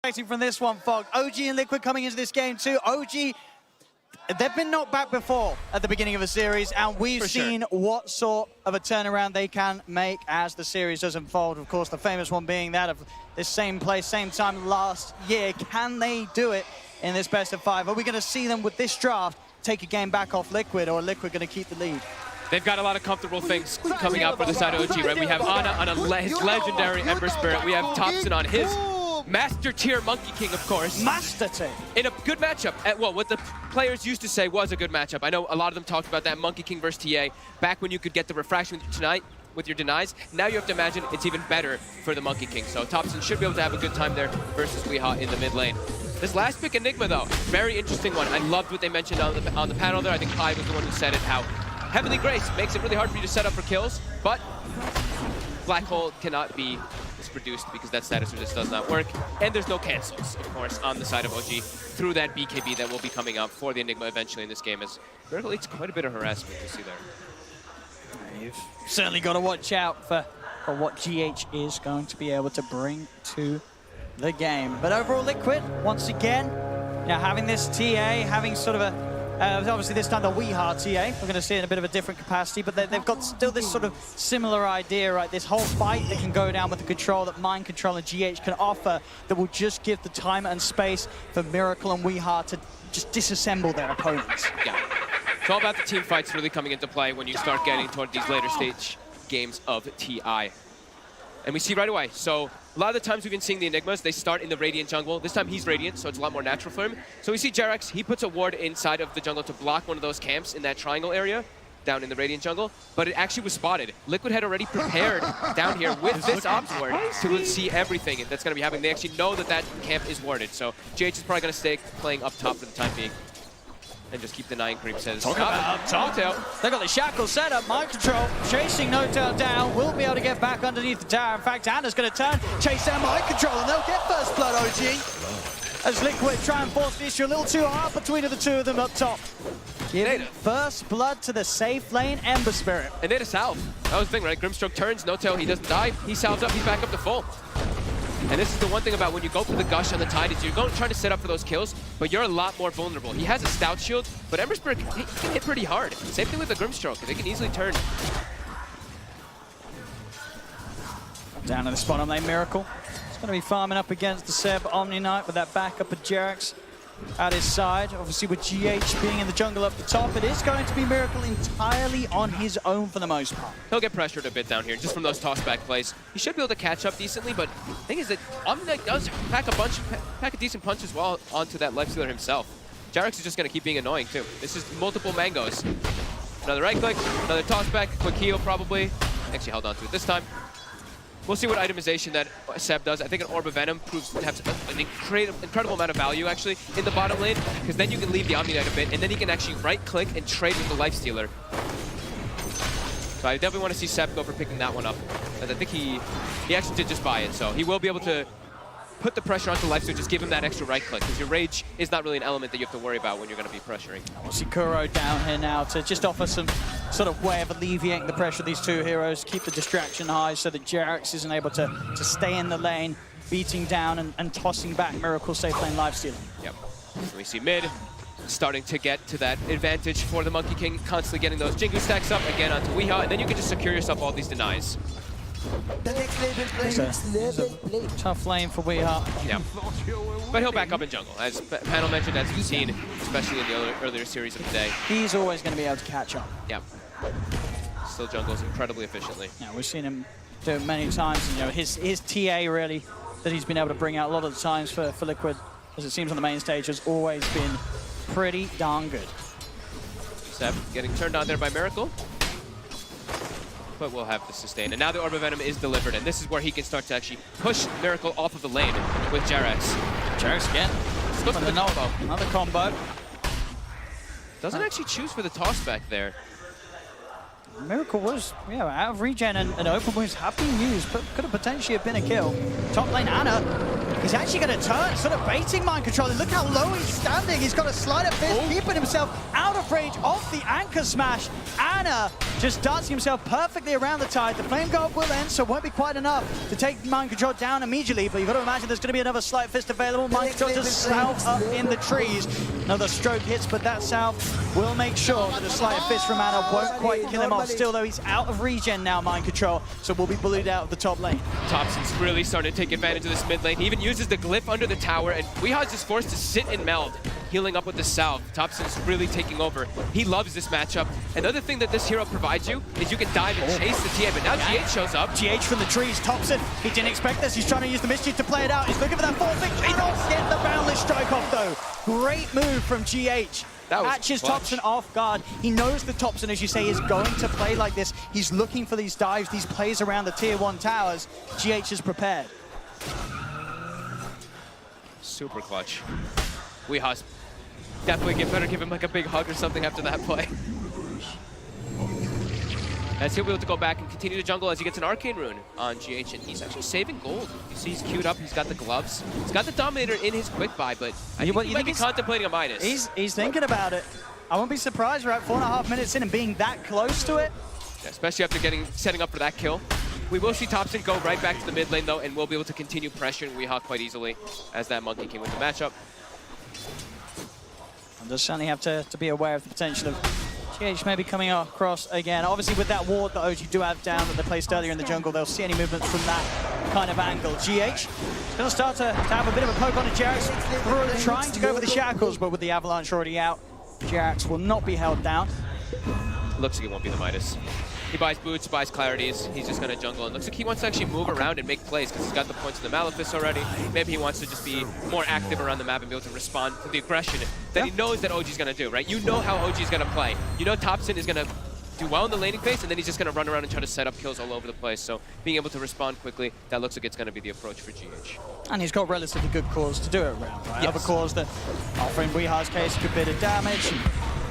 From this one, Fog. OG and Liquid coming into this game too. OG, they've been knocked back before at the beginning of a series, and we've seen what sort of a turnaround they can make as the series does unfold. Of course, the famous one being that of this same place, same time last year. Can they do it in this best of 5? Are we going to see them with this draft take a game back off Liquid, or Liquid going to keep the lead? They've got a lot of comcomfortable things coming out for the side of OG, right? We have Ana on his legendary Ember Spirit. We have Thompson on his Master Tier Monkey King, of course. Master Tier. In a good matchup. Well, what the players used to say was a good matchup. I know a lot of them talked about that Monkey King versus TA back when you could get the refraction tonight with your denies. Now you have to imagine it's even better for the Monkey King. So Thompson should be able to have a good time there versus Weehaw in the mid lane. This last pick, Enigma, though, very interesting one. I loved what they mentioned on the panel there. I think Pi was the one who said it, how Heavenly Grace makes it really hard for you to set up for kills, but Black Hole cannot be produced because that status resist does not work, and there's no cancels, of course, on the side of OG through that BKB that will be coming up for the Enigma eventually in this game, as Miracle leads quite a bit of harassment to see there. You've certainly got to watch out for what GH is going to be able to bring to the game. But overall, Liquid, once again, having this TA, having sort of a obviously this time the Weehaw TA, we're going to see it in a bit of a different capacity, but they've got still this sort of similar idea, right? This whole fight that can go down with the control that Mind Control and GH can offer that will just give the time and space for Miracle and Weehaw to just disassemble their opponents. Yeah, it's all about the team fights really coming into play when you start getting toward these later stage games of TI. And we see right away, so a lot of the times we've been seeing the Enigmas, they start in the Radiant jungle. This time he's Radiant, so it's a lot more natural for him. So we see Jerax, he puts a ward inside of the jungle to block one of those camps in that triangle area down in the Radiant jungle, but it actually was spotted. Liquid had already prepared down here with this ops ward to see everything that's going to be happening. They actually know that that camp is warded, so GH is probably going to stay playing up top for the time being. And just keep denying creep says. Talk about Notail. They got the shackle set up. Mind Control chasing Notail down. Will be able to get back underneath the tower. In fact, Anna's going to turn, chase down Mind Control, and they'll get first blood, OG. As Liquid try and force the issue a little too hard between the two of them up top. Giving first blood to the safe lane Ember Spirit. And they had a salve. That was the thing, right? Grimstroke turns, Notail, he doesn't die. He salves up, he's back up to full. And this is the one thing about when you go for the gush on the Tide is you're trying to set up for those kills, but you're a lot more vulnerable. He has a stout shield, but Ember Spirit he can hit pretty hard. Same thing with the Grimstroke. They can easily turn. Down to the bottom lane, Miracle. It's going to be farming up against the Seb Omni Knight with that backup of Jerax at his side. Obviously with GH being in the jungle up the top, it is going to be Miracle entirely on his own for the most part. He'll get pressured a bit down here just from those toss-back plays. He should be able to catch up decently, but the thing is that Omni Knight does pack a decent punch as well onto that lifestealer himself. Jerax is just going to keep being annoying too. This is multiple mangoes. Another right click, another toss-back, quick heal probably. Actually held on to it this time. We'll see what itemization that Seb does. I think an Orb of Venom proves to have an incredible amount of value, actually, in the bottom lane, because then you can leave the Omni Knight a bit, and then he can actually right-click and trade with the Lifestealer. So I definitely want to see Seb go for picking that one up. And I think he actually did just buy it, so he will be able to put the pressure onto Lifestealer, just give him that extra right-click, because your Rage is not really an element that you have to worry about when you're going to be pressuring. We'll see Kuro down here now to just offer some sort of way of alleviating the pressure of these two heroes, keep the distraction high so that Jerax isn't able to stay in the lane, beating down and tossing back Miracle safe lane lifestealing. Yep. So we see mid starting to get to that advantage for the Monkey King, constantly getting those Jingu stacks up again onto Weehaw, and then you can just secure yourself all these denies. It's a tough lane for Weehaw. Yeah. But he'll back up in jungle, as Panel mentioned, as we've seen, especially in the earlier series of the day. He's always going to be able to catch up. Yeah. Still jungles incredibly efficiently. Yeah, we've seen him do it many times. You know, his TA really that he's been able to bring out a lot of the times for Liquid, as it seems on the main stage, has always been pretty darn good. Seb getting turned on there by Miracle. But we'll have the sustain. And now the Orb of Venom is delivered, and this is where he can start to actually push Miracle off of the lane with Jerax. Jerax again. Looks for the combo. Another combo. Doesn't actually choose for the toss back there. Miracle was, out of regen and open wounds have been used, but could have potentially have been a kill. Top lane Ana, he's actually going to turn, sort of baiting Mind Control. Look how low he's standing. He's got a slider fist, keeping himself out of range of the anchor smash. Ana just darts himself perfectly around the tide. The Flame Guard will end, so it won't be quite enough to take Mind Control down immediately, but you've got to imagine there's going to be another Sleight Fist available. Mind Control just south up in the trees. Another stroke hits, but that south will make sure that a Sleight Fist from Ana won't quite kill him off. Still, though, he's out of regen now, Mind Control, so will be bullied out of the top lane. Thompson's really starting to take advantage of this mid lane. He even uses the glyph under the tower, and Weeha's just forced to sit and meld, healing up with the south. Thompson's really taking over. He loves this matchup. Another thing that this hero provides you is you can dive and chase the TA, but now GH shows up. GH from the trees, Thompson. He didn't expect this. He's trying to use the mischief to play it out. He's looking for that forcing. Cannot get the boundless strike off, though. Great move from GH. Catches Thompson off guard. He knows that Thompson, as you say, is going to play like this. He's looking for these dives, these plays around the tier 1 towers. GH is prepared. Super clutch. Weeha's definitely better give him like a big hug or something after that play. As he'll be able to go back and continue to jungle as he gets an Arcane Rune on GH, and he's actually saving gold. You see he's queued up, he's got the gloves. He's got the Dominator in his quick buy, but I think he might be contemplating a Midas. He's thinking about it. I won't be surprised we're at 4.5 minutes in and being that close to it. Yeah, especially after setting up for that kill. We will see Thompson go right back to the mid lane though, and we'll be able to continue pressuring Weeha quite easily as that monkey came with the matchup. I'll just certainly have to be aware of the potential of GH maybe coming across again. Obviously with that ward that OG do have down that they placed earlier in the jungle, they'll see any movements from that kind of angle. GH is going to start to have a bit of a poke on it. Jerax trying to go for the shackles, but with the avalanche already out, Jerax will not be held down. Looks like it won't be the Midas. He buys boots, buys clarities. He's just going to jungle. And looks like he wants to actually move around and make plays because he's got the points in the Malefice already. Maybe he wants to just be more active around the map and be able to respond to the aggression that he knows that OG's going to do, right? You know how OG's going to play. You know Thompson is going to do well in the laning phase, and then he's just going to run around and try to set up kills all over the place. So being able to respond quickly, that looks like it's going to be the approach for GH. And he's got relatively good cores to do it around, right? Yes. Other cores that offer in Weeha's case a good bit of damage.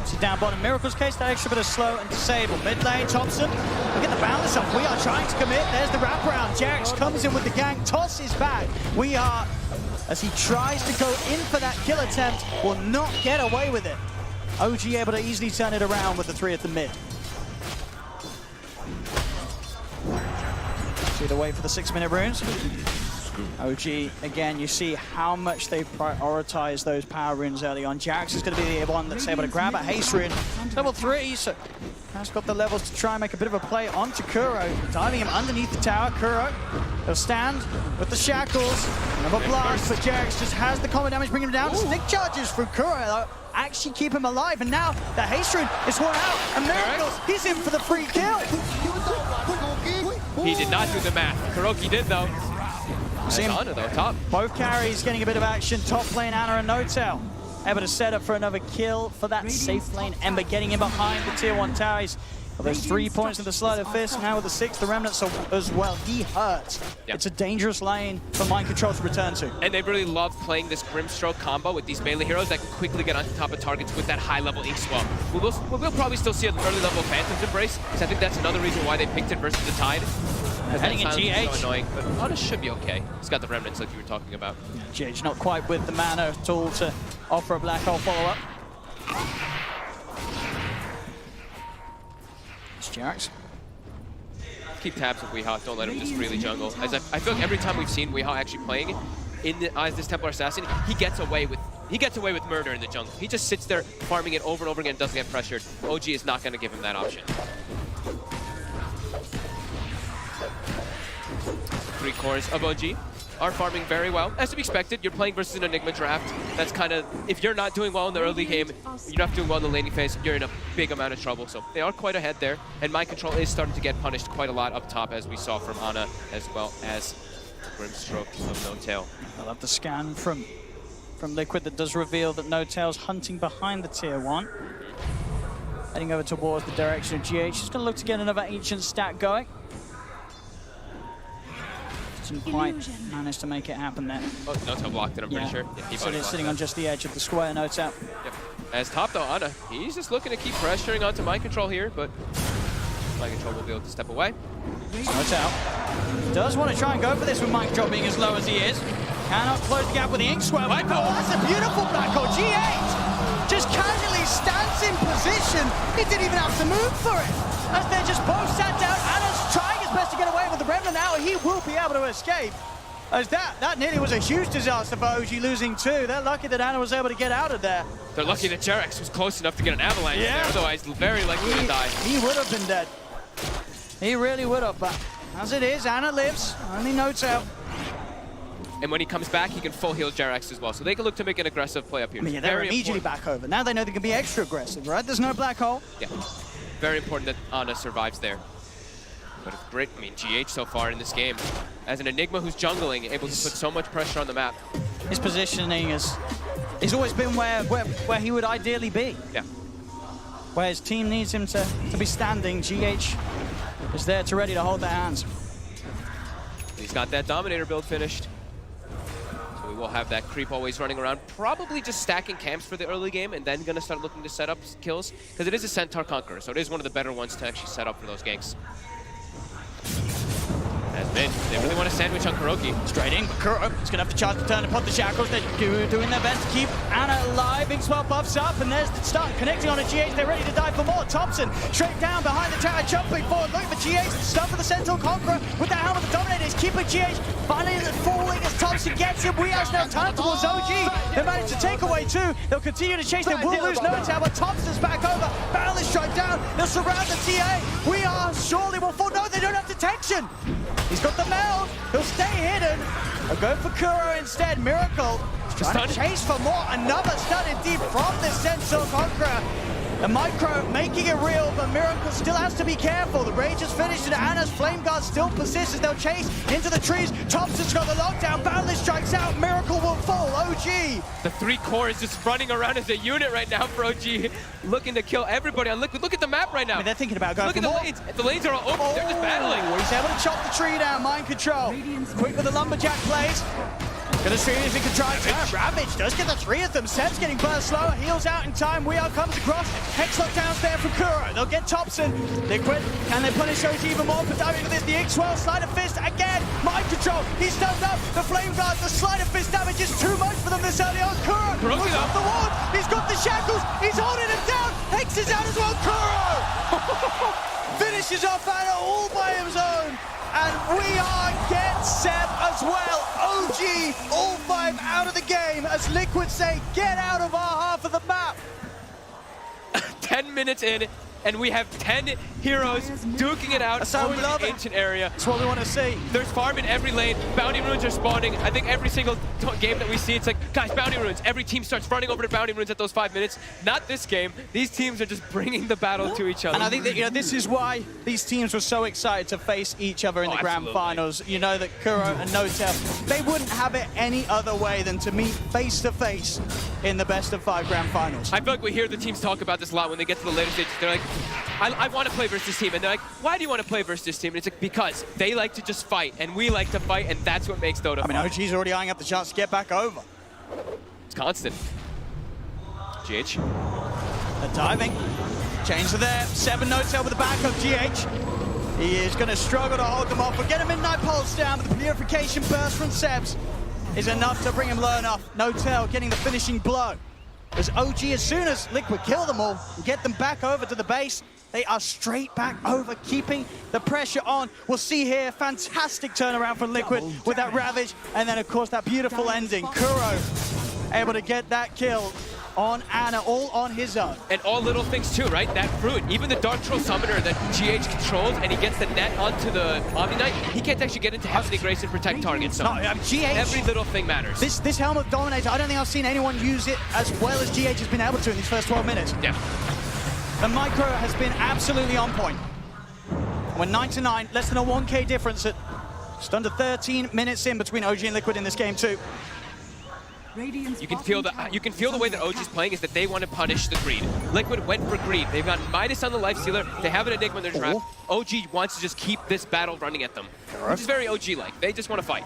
See down bottom, Miracle's case, that extra bit of slow and disable. Mid lane, Thompson, we get the balance up. We are trying to commit. There's the wraparound. Jerax comes in with the gank, tosses back. We are, as he tries to go in for that kill attempt, will not get away with it. OG able to easily turn it around with the 3 at the mid. See the wait for the 6-minute runes. OG, again, you see how much they prioritize those power runes early on. Jerax is going to be the one that's able to grab a haste rune. Level 3, so has got the levels to try and make a bit of a play onto Kuro. Diving him underneath the tower. Kuro, he'll stand with the shackles. Another blast, but Jerax just has the combo damage, bringing him down. Stick charges from Kuro, though, actually keep him alive. And now the haste rune is worn out. And Miracle, he's in for the free kill. He did not do the math. Kuroki did, though. Ana, though, top. Both carries getting a bit of action. Top lane, Ana and Notel able to set up for another kill for that safe lane. Ember getting in behind the tier 1 towers. Well, there's 3 points in the Sleight of Fist. Now with the 6th, the Remnants as well. He hurts. Yep. It's a dangerous lane for Mind Control to return to. And they really love playing this Grimstroke combo with these melee heroes that can quickly get on top of targets with that high-level ink swell. We'll probably still see an early level Phantom's Embrace, because I think that's another reason why they picked it versus the Tide. Heading in GH. So annoying, but Ana should be okay. He's got the Remnants like you were talking about. Yeah, GH not quite with the mana at all to offer a Black Hole follow-up. It's Jerax. Keep tabs with Weeha, don't let him just really jungle. As I feel like every time we've seen Weeha actually playing as this Templar Assassin, he gets away with murder in the jungle. He just sits there farming it over and over again and doesn't get pressured. OG is not going to give him that option. 3 cores of OG are farming very well. As to be expected, you're playing versus an Enigma draft. That's kind of, if you're not doing well in the early game, you're not doing well in the laning phase, you're in a big amount of trouble. So they are quite ahead there. And Mind Control is starting to get punished quite a lot up top, as we saw from Ana, as well as Grimstroke of No Tail. I love the scan from Liquid that does reveal that No Tail's hunting behind the tier 1. Heading over towards the direction of GH. He's going to look to get another ancient stack going. Didn't quite manage to make it happen there. Oh, Notel blocked it, I'm pretty sure. Yeah, he sitting on just the edge of the square, Notel. Yep. As top though, Ana, he's just looking to keep pressuring onto Mind Control here, but Mind Control will be able to step away. Notel does want to try and go for this with Mind Control being as low as he is. Cannot close the gap with the ink swell. Black Hole, that's a beautiful Black Hole. G8 just casually stands in position. He didn't even have to move for it. as they're just both sat down. Anna's trying his best to get away with the Remnant now. He will be able to escape. As that nearly was a huge disaster for OG, losing 2. They're lucky that Anna was able to get out of there. They're lucky that Jarex was close enough to get an avalanche there, otherwise very likely to die. He would have been dead. He really would have, but as it is, Anna lives. Only notes out. And when he comes back, he can full heal Jarex as well. So they can look to make an aggressive play up here. I mean, they're immediately back over. Now they know they can be extra aggressive, right? There's no black hole. Yeah, very important that Anna survives there. But it's great, I mean, GH so far in this game, as an Enigma who's jungling, able to put so much pressure on the map. His positioning he's always been where he would ideally be. Yeah. Where his team needs him to be standing, GH is there to ready to hold their hands. He's got that Dominator build finished. So we will have that creep always running around, probably just stacking camps for the early game and then gonna start looking to set up kills, because it is a Centaur Conqueror, so it is one of the better ones to actually set up for those ganks. As mid, they really want to sandwich on Kuroki. Straight in, Kuro is going to have to charge the turn upon the shackles. They're doing their best to keep Anna alive. Big swell buffs up, and there's the start connecting on a GH. They're ready to die for more. Thompson straight down behind the tower, jumping forward, looking for GH. Stuff for the Centaur Conqueror with the helmet. The Dominator is keeping GH. Finally falling as Thompson gets him. We are now turned towards OG. They managed to take away 2. They'll continue to chase. They will lose no time, but Thompson's back over. Barrel is straight down. They'll surround the TA. We are surely will fall. No, they don't have detection. He's got the meld. He'll stay hidden. I'll go for Kuro instead. Miracle trying to chase for more. Another stun indeed from the Centaur Conqueror. The Micro making it real, but Miracle still has to be careful. The Rage is finished and Anna's Flame Guard still persists as they'll chase into the trees. Thompson's got the lockdown. Boundless strikes out. Miracle will fall. OG. The 3 core is just running around as a unit right now for OG, looking to kill everybody on Liquid. Look at the map right now. I mean, they're thinking about going Look at the lanes. The lanes are all open. They're just battling. He's able to chop the tree down. Mind control. Quick with the lumberjack plays. Gonna see if he can try and Ravage does get the 3 of them. Seb's getting burst slower, heals out in time. Weir comes across. Hex lockdowns there for Kuro. They'll get Thompson. Liquid, can they punish OG even more for diving into this? The X-Well, Sleight of Fist again. Mind control, he's stunned up. The Flame Guard, the Sleight of Fist damage is too much for them this early on. Kuro moves off the wall. He's got the shackles. He's holding him down. Hex is out as well. Kuro finishes off Anna all by his own. And we are get Seb as well. OG, all 5 out of the game as Liquid say, get out of our half of the map. 10 minutes in, and we have 10 heroes duking it out over the ancient area. That's what we want to see. There's farm in every lane. Bounty runes are spawning. I think every single game that we see, it's like, guys, bounty runes. Every team starts running over to bounty runes at those 5 minutes. Not this game. These teams are just bringing the battle to each other. And I think that, this is why these teams were so excited to face each other in the grand finals. You know that Kuro and Notel, they wouldn't have it any other way than to meet face to face in the best of 5 grand finals. I feel like we hear the teams talk about this a lot when they get to the later stages. They're like, I want to play versus this team. And they're like, why do you want to play versus this team? And it's like, because they like to just fight, and we like to fight, and that's what makes Dota fun. I mean, OG's already eyeing up the chance to get back over. It's constant. GH. They're diving. Chains are there. 7 Notel with the back of GH. He is going to struggle to hold them off, but get a Midnight Pulse down, but the Purification Burst from Sebs is enough to bring him low enough. Notel getting the finishing blow. As OG, as soon as Liquid kill them all and get them back over to the base, they are straight back over, keeping the pressure on. We'll see here, fantastic turnaround from Liquid with that Ravage, and then of course that beautiful ending. Kuro able to get that kill on Anna, all on his own. And all little things too, right? That fruit, even the Dark Troll Summoner that GH controls, and he gets the net onto the Omni Knight, he can't actually get into Heavenly Grace and protect targets. So GH, every little thing matters. This Helmet Dominator, I don't think I've seen anyone use it as well as GH has been able to in these first 12 minutes. Yeah. The Micro has been absolutely on point. We're 9-9, less than a 1K difference at just under 13 minutes in between OG and Liquid in this game too. You can feel the way that OG's playing is that they want to punish the greed. Liquid went for greed. They've got Midas on the life stealer. They have an Enigma in their draft. OG wants to just keep this battle running at them, which is very OG-like. They just want to fight.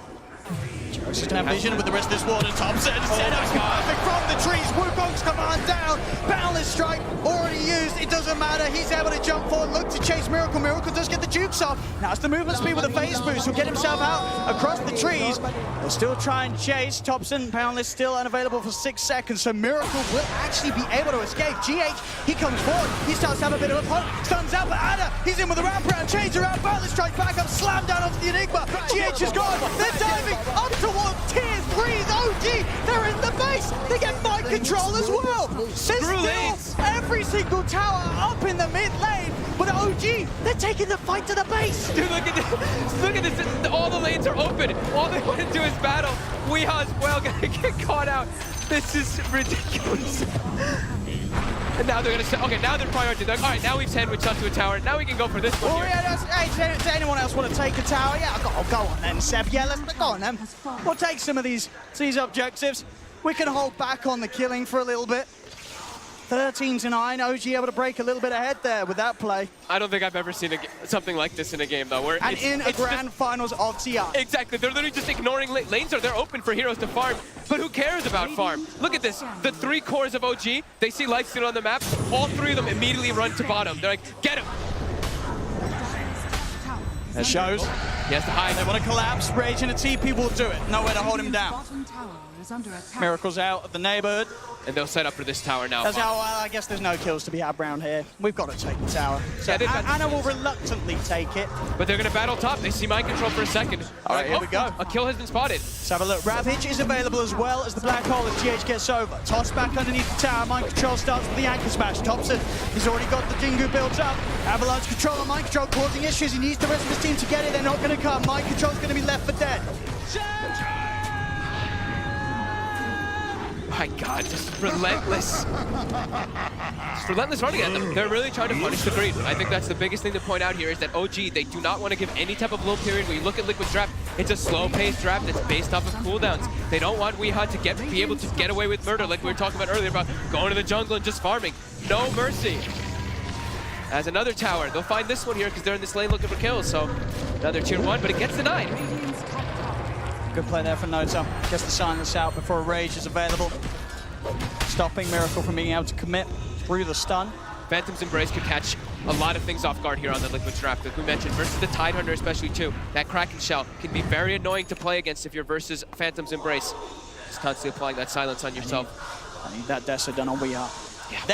He's gonna have vision with the rest of this ward, and Thompson setups perfect from the trees. Wukong's command down. Boundless strike already used. It doesn't matter. He's able to jump forward, look to chase Miracle. Miracle does get the jukes off. Now it's the movement speed with a phase boost. He'll get himself out across the trees. He'll still try and chase. Thompson, Poundless still unavailable for 6 seconds, so Miracle will actually be able to escape. GH, he comes forward. He starts to have a bit of a punt. Stuns out, but Anna, he's in with a wraparound, chains around. Bartlett strikes back up, slam down onto the Enigma. GH is gone. They're diving up towards tier 3's OG. They're in the base. They get mind control as well. There's still every single tower up in the mid lane, but OG, they're taking the fight to the base. Dude, look at this. Look at this. All the lanes are open. All they want to do is battle. Weeha's well gonna get caught out. This is ridiculous. And now they're gonna say, okay, now they're prioritizing. Like, all right, now we've sandwiched up to a tower. Now we can go for this one. Oh, yeah, hey, does anyone else want to take a tower? Yeah, go on then, Seb. Yeah, let's go on then. We'll take some of these objectives. We can hold back on the killing for a little bit. 13-9, OG able to break a little bit ahead there with that play. I don't think I've ever seen something like this in a game, though. Where and in a grand finals of TI. Exactly. They're literally just ignoring lanes. They're open for heroes to farm. But who cares about farm? Look at this. The 3 cores of OG, they see Lifesteal on the map. All 3 of them immediately run to bottom. They're like, get him. It shows. He has to hide. They want to collapse. Rage and a TP will do it. Nowhere to hold him down. Miracle's out of the neighborhood. And they'll set up for this tower now. That's how, I guess there's no kills to be had around here. We've got to take the tower. So yeah, Anna will reluctantly take it. But they're going to battle top. They see mind control for a second. All right, here we go. A kill has been spotted. Let's have a look. Ravage is available as well as the black hole as GH gets over. Toss back underneath the tower. Mind control starts with the anchor smash. Thompson, he's already got the Jingu built up. Avalanche control and mind control causing issues. He needs the rest of his team to get it. They're not going to come. Mind control's going to be left for dead. My God, just relentless. Just relentless running at them. They're really trying to punish the greed. I think that's the biggest thing to point out here is that OG, they do not want to give any type of low period. When you look at Liquid's draft, it's a slow-paced draft that's based off of cooldowns. They don't want Weeha to be able to get away with murder like we were talking about earlier about going to the jungle and just farming. No mercy. As another tower, they'll find this one here because they're in this lane looking for kills. So another tier 1, but it gets denied. Good play there for Nota. Gets the silence out before a Rage is available. Stopping Miracle from being able to commit through the stun. Phantom's Embrace could catch a lot of things off guard here on the Liquid's draft. Like we mentioned, versus the Tidehunter especially too. That Kraken Shell can be very annoying to play against if you're versus Phantom's Embrace. Just constantly applying that silence on yourself. I need that Dessa done on Weeha. Yeah.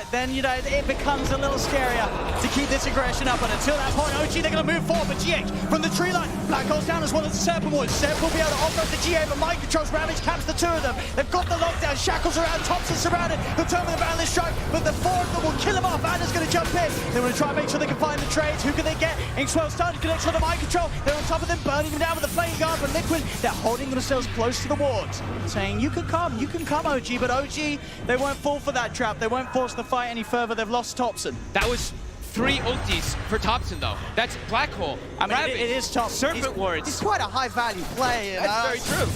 Then you know, it becomes a little scarier to keep this aggression up. And until that point, OG, they're going to move forward. But GH from the tree line, Black Hole's down as well as the Serpent Woods. Serpent will be able to offload the GA, but Mind controls Ravage, caps the 2 of them. They've got the lockdown, Shackles around, Thompson surrounded. He'll turn with a Boundless Strike, but the 4 of them will kill him off. Anna's going to jump in. They want to try and make sure they can find the trades. Who can they get? Inkswell starting to connect on the Mind control. They're on top of them, burning them down with the Flame Guard. But Liquid, they're holding themselves close to the wards, saying, you can come, OG. But OG, they won't fall for that trap. They won't force the fight any further. They've lost Thompson. That was 3 ultis for Thompson, though. That's Black Hole. I mean, it is Thompson. Serpent Wards. It's quite a high-value play. That's very true.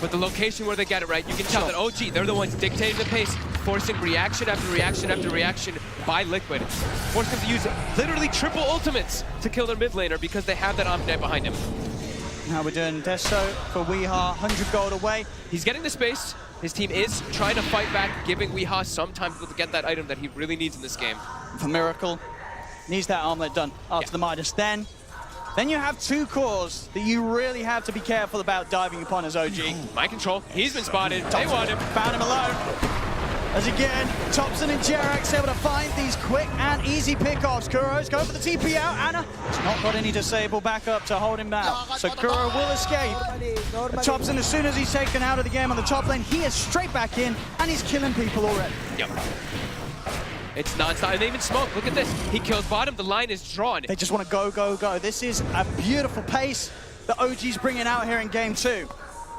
But the location where they get it right, you can tell that OG, they're the ones dictating the pace, forcing reaction after reaction after reaction by Liquid. Forcing them to use literally triple ultimates to kill their mid laner because they have that Omninet behind him. Now we're doing Deso for Weeha, 100 gold away. He's getting the space. His team is trying to fight back, giving Weeha some time to get that item that he really needs in this game. For Miracle, needs that armlet done after the Midas. Then you have 2 cores that you really have to be careful about diving upon as OG. Mind control, he's been spotted. Thompson, they want him. Found him alone. As again, Thompson and Jerax able to find these quick and easy pickoffs. Kuro's going for the TP out. Anna has not got any disable backup to hold him down. So Kuro will escape. Thompson, as soon as he's taken out of the game on the top lane, he is straight back in and he's killing people already. Yep. It's non-stop, and they even smoke. Look at this. He kills bottom, the line is drawn. They just want to go, go, go. This is a beautiful pace that OG's bringing out here in game 2.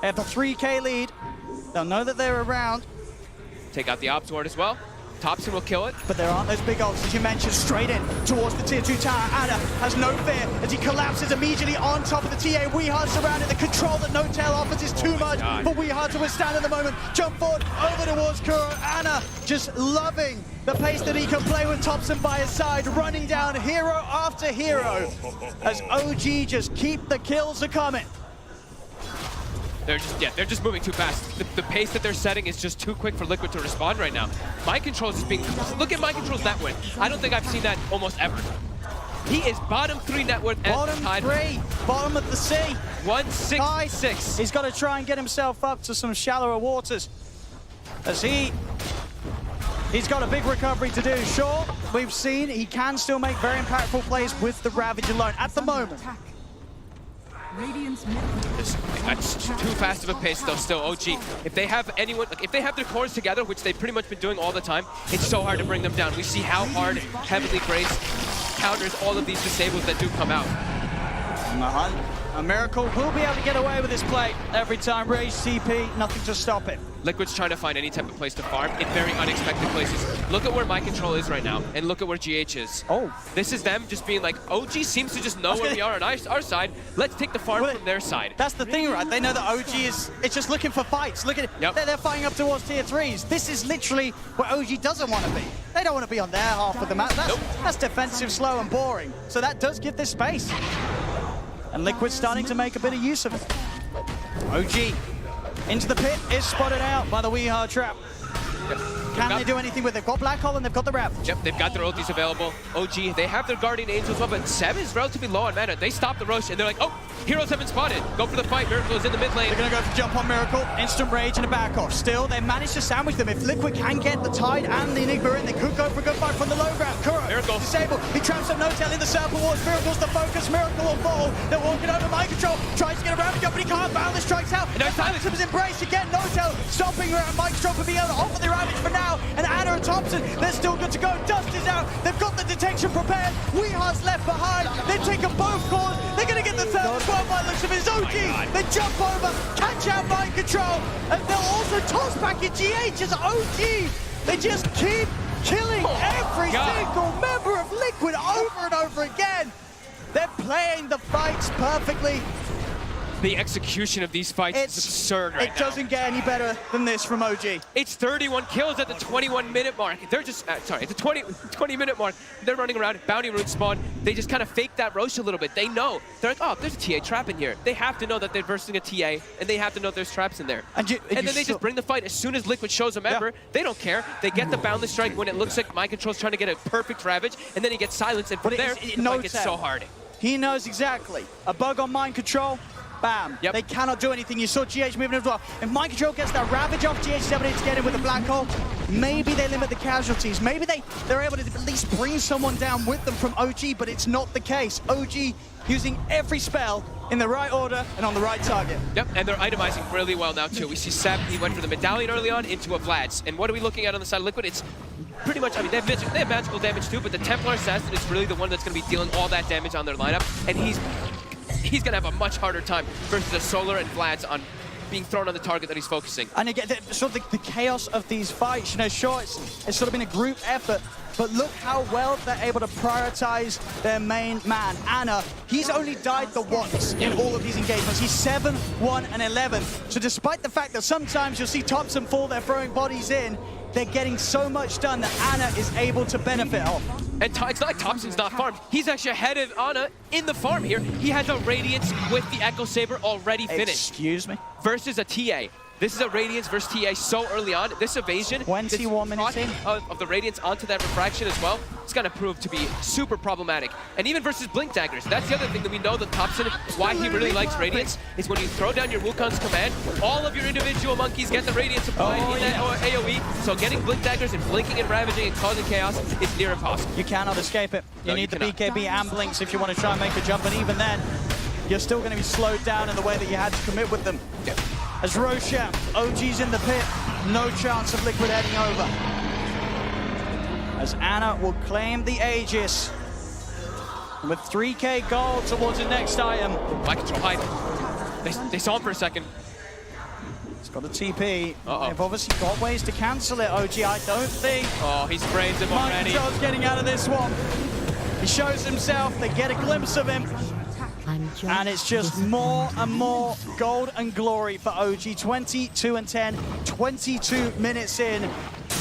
They have the 3K lead. They'll know that they're around. Take out the Ops Ward as well. Thompson will kill it. But there aren't those big ults, as you mentioned, straight in towards the tier 2 tower. Anna has no fear as he collapses immediately on top of the TA. Weeha surrounded. The control that No Tail offers is too much for Weeha to withstand at the moment. Jump forward, over towards Kuro. Anna just loving the pace that he can play with Thompson by his side, running down hero after hero as OG just keep the kills coming. They're just moving too fast. The pace that they're setting is just too quick for Liquid to respond right now. Mind control is just being, look at mind controls that way. I don't think I've seen that almost ever. He is bottom 3 net worth. Bottom 3, bottom of the sea. 166. He's got to try and get himself up to some shallower waters. As he's got a big recovery to do. Sure, we've seen he can still make very impactful plays with the Ravage alone at the moment. That's too fast of a pace though still. OG, if they have anyone, like if they have their cores together, which they've pretty much been doing all the time, it's so hard to bring them down. We see how hard Heavenly Grace counters all of these disables that do come out. A Miracle will be able to get away with this play every time. Rage CP, nothing to stop it. Liquid's trying to find any type of place to farm in very unexpected places. Look at where my control is right now, and look at where GH is. Oh. This is them just being like, OG seems to just know where we are on our side. Let's take the farm from their side. That's the thing, right? They know that OG it's just looking for fights. Look at it. Yep. They're fighting up towards tier 3s. This is literally where OG doesn't want to be. They don't want to be on their half of the map. That's defensive, slow, and boring. So that does give this space. And Liquid's starting to make a bit of use of it. OG into the pit is spotted out by the Weehar trap. Yep. Can they do anything with it? They've got Black Hole and they've got the Ravage. Yep, they've got their ultis available. OG, they have their Guardian Angel as well, but Seb is relatively low on mana. They stop the rush and they're like, oh, heroes have been spotted. Go for the fight. Miracle is in the mid lane. They're going to go for jump on Miracle, instant rage and a back off. Still, they managed to sandwich them. If Liquid can get the Tide and the Enigma in, they could go for a good fight from the low ground. Kuro, Miracle disabled. He traps up No-Tail in the circle wars. Miracle's the focus. Miracle will fall. They're walking over mind control. Tries to get a Ravage up, but he can't. Boundless strikes out. And no silence. His embrace again. No-Tail stopping mind control for being able to offer the Ravage for now. And Anna and Thompson, they're still good to go. Dust is out. They've got the detection prepared. Weehar's left behind. They've taken both cores. They're going to get the third as well by the looks of it. OG. They jump over, catch out mind control, and they'll also toss back in GH as OG. They just keep killing every single member of Liquid over and over again. They're playing the fights perfectly. The execution of these fights is absurd right now. It doesn't get any better than this from OG. It's 31 kills at the 21-minute mark. They're just, sorry, at the 20-minute mark, they're running around, bounty rune spawn. They just kind of fake that Roche a little bit. They know. They're like, oh, there's a TA trap in here. They have to know that they're versing a TA, and they have to know there's traps in there. And then they just bring the fight. As soon as Liquid shows a member, they don't care. They get the boundless strike when it looks like Mind Control's trying to get a perfect Ravage, and then he gets silenced, and from there, the fight gets so hard. He knows exactly. A bug on Mind Control, bam. Yep. They cannot do anything. You saw GH moving as well. If Mind Control gets that Ravage off, GH is able to get in with the Black Hole. Maybe they limit the casualties. Maybe they're able to at least bring someone down with them from OG, but it's not the case. OG using every spell in the right order and on the right target. Yep, and they're itemizing really well now too. We see Seb, he went for the Medallion early on into a Vlad's. And what are we looking at on the side of Liquid? It's pretty much, I mean, they have magical damage too, but the Templar Assassin is really the one that's going to be dealing all that damage on their lineup. And he's going to have a much harder time versus a Solar and Vlad's on being thrown on the target that he's focusing. And again, sort of the chaos of these fights, you know, sure, it's sort of been a group effort, but look how well they're able to prioritize their main man, Anna. He's only died the once in all of these engagements. He's 7, 1, and 11. So despite the fact that sometimes you'll see Thompson fall, they're throwing bodies in, they're getting so much done that Anna is able to benefit off. And it's not like Thompson's not farmed. He's actually ahead of Anna in the farm here. He has a Radiance with the Echo Saber already finished. Excuse me? Versus a TA. This is a Radiance versus TA so early on. This evasion, 21 minutes in of the Radiance onto that Refraction as well, it's going to prove to be super problematic. And even versus Blink Daggers, that's the other thing that we know that Thompson, why he really likes Radiance, is when you throw down your Wukong's command, all of your individual monkeys get the Radiance applied in that AoE. So getting Blink Daggers and blinking and ravaging and causing chaos is near impossible. You cannot escape it. You need the BKB and Blinks if you want to try and make a jump, and even then, you're still going to be slowed down in the way that you had to commit with them. Yep. As Roshan, OG's in the pit, no chance of Liquid heading over. As Anna will claim the Aegis. And with 3k gold towards the next item. Mind Control hide. They saw him for a second. He's got a TP. They've obviously got ways to cancel it, OG. I don't think. Oh, he's brains him already. Mind Control's getting out of this one. He shows himself, they get a glimpse of him. And it's just more and more gold and glory for OG. 22 and 10, 22 minutes in.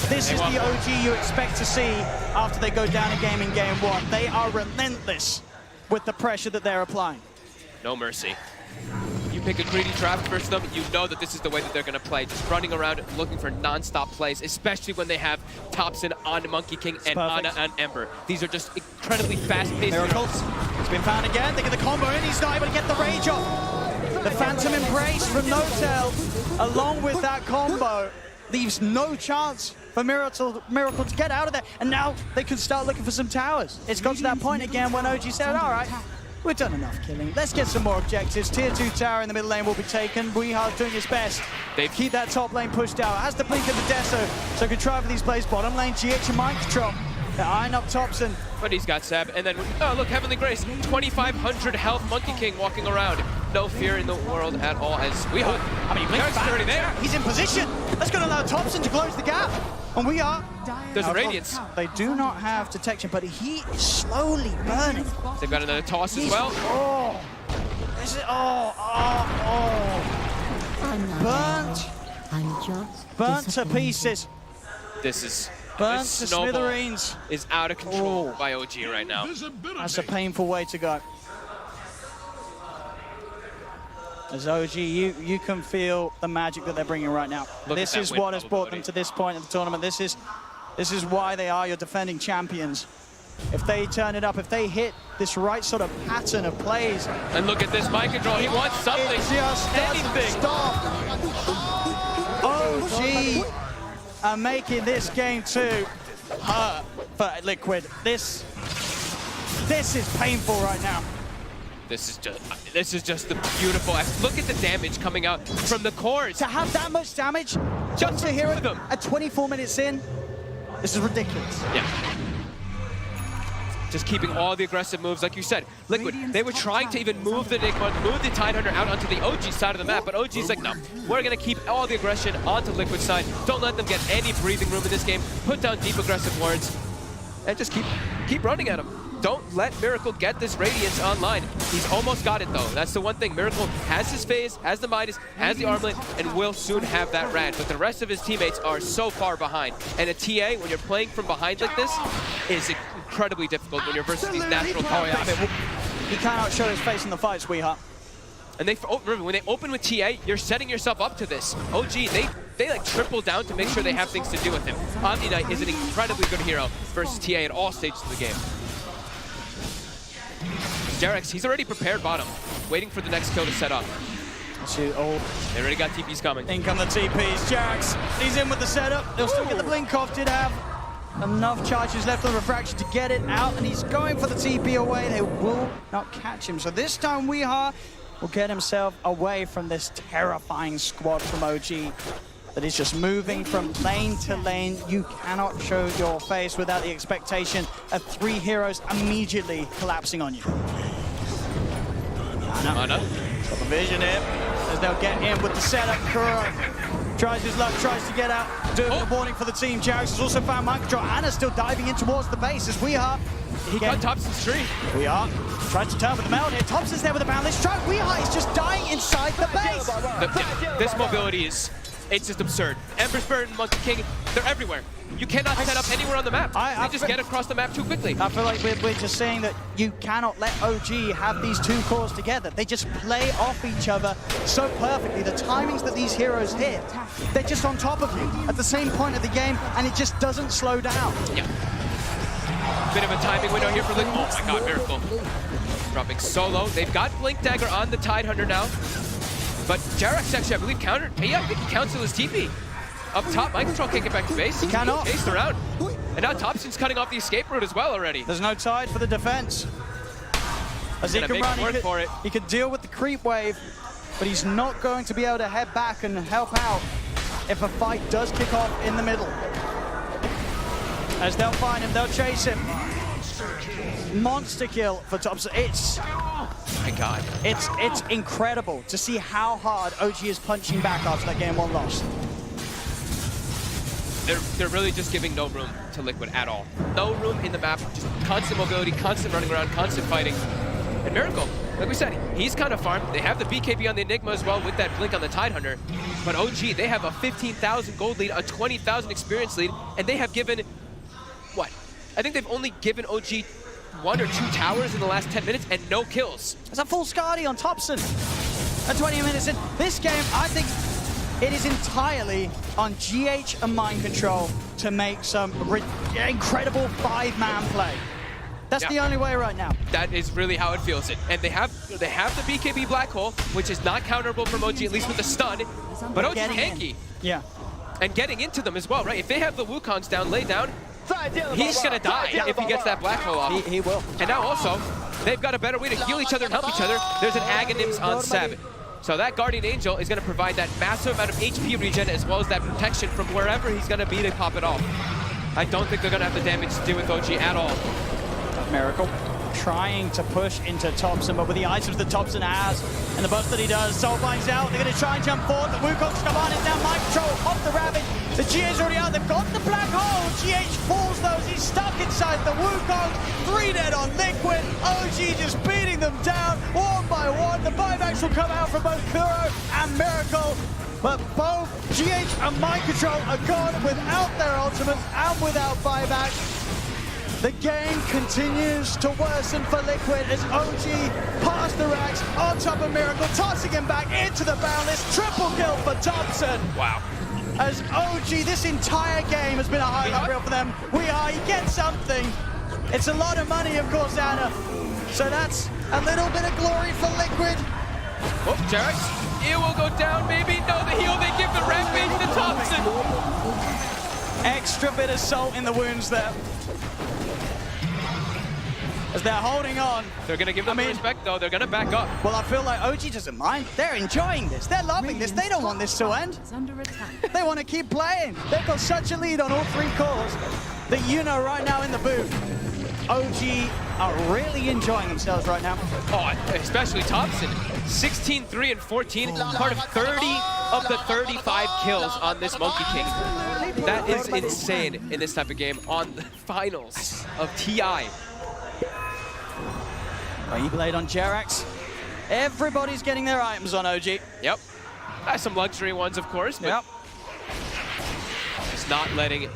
This is the OG you expect to see after they go down a game in game one. They are relentless with the pressure that they're applying. No mercy. You you pick a greedy draft versus them, you know that this is the way that they're going to play. Just running around looking for non-stop plays, especially when they have Thompson on Monkey King and Ana on Ember. These are just incredibly fast-paced. Miracles. It's been found again. They get the combo in. He's not able to get the rage off. The Phantom Embrace from No-Tail, along with that combo, leaves no chance for Miracle to get out of there. And now they can start looking for some towers. It's got to that point again when OG said, all right, we've done enough killing. Let's get some more objectives. Tier 2 tower in the middle lane will be taken. Weehar's doing his best. They keep that top lane pushed out. Has the blink of the Deso, so can try for these plays. Bottom lane, GH and mind control. They're eyeing up Thompson. But he's got Seb, and then, oh look, Heavenly Grace, 2,500 health Monkey King walking around. No fear in the world at all as Weehar. I mean, Blink's already there. He's in position. That's going to allow Thompson to close the gap. And we are. There's a Radiance. They do not have detection, but he is slowly burning. They've got another toss as well. Oh. This is, burnt to pieces. This is burnt to smithereens. Is out of control by OG right now. That's a painful way to go. As OG, you can feel the magic that they're bringing right now. This is what has brought them to this point of the tournament. This is why they are your defending champions. If they turn it up, if they hit this right sort of pattern of plays. And look at this mind control. He wants something. It just anything. Stop. OG are making this game too hurt for Liquid. This is painful right now. This is just the beautiful. Look at the damage coming out from the cores. To have that much damage, just to hear them at 24 minutes in, this is ridiculous. Yeah. Just keeping all the aggressive moves, like you said. Liquid, they were trying to even move the Enigma, move the Tidehunter out onto the OG side of the map, but OG's like, no, we're gonna keep all the aggression onto Liquid side. Don't let them get any breathing room in this game. Put down deep aggressive wards, and just keep running at them. Don't let Miracle get this Radiance online. He's almost got it though. That's the one thing. Miracle has his phase, has the Midas, has the armlet, and will soon have that Rad. But the rest of his teammates are so far behind. And a TA, when you're playing from behind like this, is incredibly difficult when you're versus these natural targets. He cannot show his face in the fights, Weeha. And remember, when they open with TA, you're setting yourself up to this. OG, they like triple down to make sure they have things to do with him. Omni Knight is an incredibly good hero versus TA at all stages of the game. Jarex, he's already prepared bottom, waiting for the next kill to set up. They already got TPs coming. In come the TPs. Jarex, he's in with the setup. They'll still get the blink off. Did have enough charges left on the refraction to get it out, and he's going for the TP away. They will not catch him. So this time Weeha will get himself away from this terrifying squad from OG that is just moving from lane to lane. You cannot show your face without the expectation of 3 heroes immediately collapsing on you. Ana. Got the vision here, as they'll get in with the setup. Kuro tries his luck, tries to get out. Doing the warning for the team. Jarex has also found mind control. Ana's still diving in towards the base as Weeha. He got Thompson's tree. Weeha tries to turn with the meld here. Thompson's there with the boundless strike. Weeha is just dying inside the base. This mobility is... It's just absurd. Ember's Bird and Monkey King, they're everywhere. You cannot set up anywhere on the map. They just get across the map too quickly. I feel like we're just saying that you cannot let OG have these two cores together. They just play off each other so perfectly. The timings that these heroes hit, they're just on top of you at the same point of the game, and it just doesn't slow down. Yeah. Bit of a timing window here for Liquid. Oh my god, Miracle. Dropping solo. They've got Blink Dagger on the Tidehunter now. But Jarex actually, I believe, countered. Yeah, I think he counseled his TP. Up top, mind control can't get back to base. He cannot. Chased around. And now Thompson's cutting off the escape route as well already. There's no tide for the defense. As he can run, he could deal with the creep wave, but he's not going to be able to head back and help out if a fight does kick off in the middle. As they'll find him, they'll chase him. Monster kill for Thompson. My god. It's incredible to see how hard OG is punching back after that game 1 loss. They're really just giving no room to Liquid at all. No room in the map, just constant mobility, constant running around, constant fighting. And Miracle, like we said, he's kind of farmed. They have the BKB on the Enigma as well with that blink on the Tidehunter. But OG, they have a 15,000 gold lead, a 20,000 experience lead, and they have given, what? I think they've only given OG 1 or 2 towers in the last 10 minutes and no kills. There's a full Skadi on Thompson. at 20 minutes in. This game, I think it is entirely on GH and Mind Control to make some incredible 5-man play. That's the only way right now. That is really how it feels. And they have the BKB Black Hole, which is not counterable from OG, at least with the stun. But OG's tanky. Yeah. And getting into them as well, right? If they have the Wukongs down, laid down, he's gonna die if he gets that Black Hole off. He will. And now also, they've got a better way to heal each other and help each other. There's an Aghanim's on Seb. So that Guardian Angel is gonna provide that massive amount of HP regen as well as that protection from wherever he's gonna be to pop it off. I don't think they're gonna have the damage to do with OG at all. Miracle trying to push into Thompson, but with the items that Thompson has and the burst that he does, Soulbind's out. They're going to try and jump forward. The Wukong's come on, it's now Mind Control off the Ravage. The GH already out. They've got the Black Hole. GH falls those. He's stuck inside the Wukong. 3 dead on Liquid. OG just beating them down one by one. The buybacks will come out from both Kuro and Miracle. But both GH and Mind Control are gone without their ultimates and without buyback. The game continues to worsen for Liquid as OG past the racks on top of Miracle, tossing him back into the boundless. Triple kill for Thompson. Wow. As OG, this entire game has been a highlight reel for them. He gets something. It's a lot of money, of course, Anna. So that's a little bit of glory for Liquid. Oh, Jarex, it will go down, maybe. No, the heal, they give the rampage to Thompson. Extra bit of salt in the wounds there. As they're holding on. They're going to give them the respect, though. They're going to back up. Well, I feel like OG doesn't mind. They're enjoying this. They're loving this. They don't want this to end. They want to keep playing. They've got such a lead on all 3 cores that you know right now in the booth, OG are really enjoying themselves right now. Oh, especially Thompson. 16, 3, and 14. Part of 30 of the 35 kills on this Monkey King. That is insane in this type of game on the finals of TI. E-Blade on Jerax. Everybody's getting their items on OG. Yep. Some luxury ones, of course, but just not letting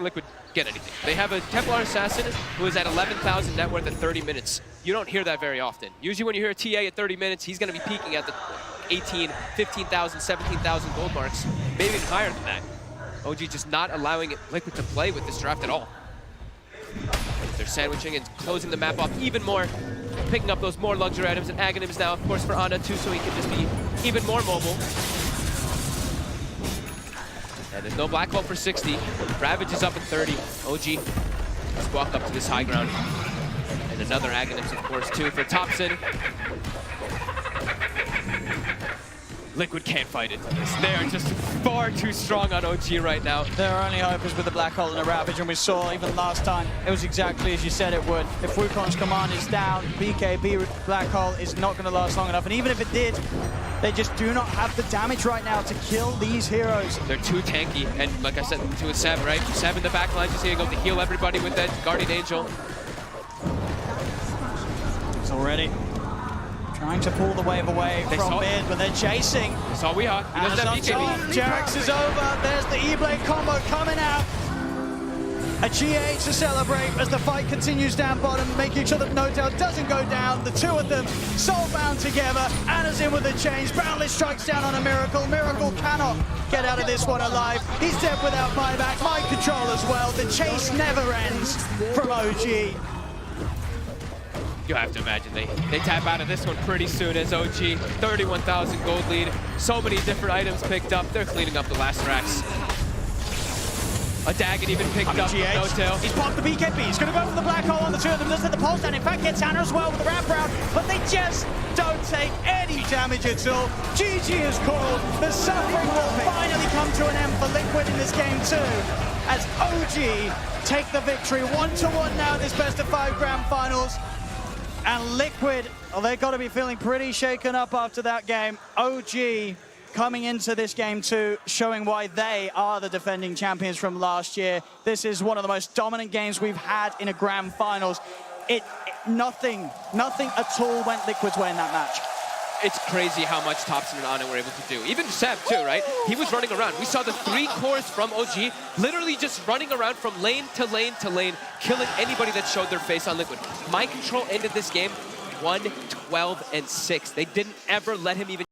Liquid get anything. They have a Templar Assassin who is at 11,000 net worth at 30 minutes. You don't hear that very often. Usually when you hear a TA at 30 minutes, he's going to be peaking at the 18, 15,000, 17,000 gold marks, maybe even higher than that. OG just not allowing Liquid to play with this draft at all. They're sandwiching and closing the map off even more, picking up those more luxury items, and Aghanim's now, of course, for Ana too, so he can just be even more mobile. And there's no Black Hole for 60. Ravage is up at 30. OG, let's walk up to this high ground. And another Aghanim's, of course, too, for Thompson. Liquid can't fight it. They are just far too strong on OG right now. Their only hope is with the Black Hole and a Ravage, and we saw even last time, it was exactly as you said it would. If Wukong's command is down, BKB Black Hole is not going to last long enough, and even if it did, they just do not have the damage right now to kill these heroes. They're too tanky, and like I said to Seb, right? Seb in the back line just going to go to heal everybody with that Guardian Angel. It's already trying to pull the wave away from mid, but they're chasing. That's all we are. He doesn't have BKB. Jerax is over. There's the E-Blade combo coming out. A GH to celebrate as the fight continues down bottom, making sure that No Doubt doesn't go down. The two of them soulbound together. Anna's in with the change. Boundless strikes down on a Miracle. Miracle cannot get out of this one alive. He's dead without buyback. Mind Control as well. The chase never ends from OG. You have to imagine they tap out of this one pretty soon as OG, 31,000 gold lead. So many different items picked up. They're cleaning up the last racks. A Dagon even picked up from No Tail. He's popped the BKB. He's going to go for the Black Hole on the two of them. Does hit the pulse down. In fact, gets Anna as well with the wraparound. But they just don't take any damage at all. GG is called. The suffering will finally come to an end for Liquid in this game too. As OG take the victory 1-1 now in this best of 5 grand finals. And Liquid, well, they've got to be feeling pretty shaken up after that game. OG coming into this game too, showing why they are the defending champions from last year. This is one of the most dominant games we've had in a grand finals. Nothing at all went Liquid's way in that match. It's crazy how much Thompson and Ana were able to do. Even Seb too, right? He was running around. We saw the 3 cores from OG literally just running around from lane to lane to lane, killing anybody that showed their face on Liquid. Mind Control ended this game 1, 12, and 6. They didn't ever let him even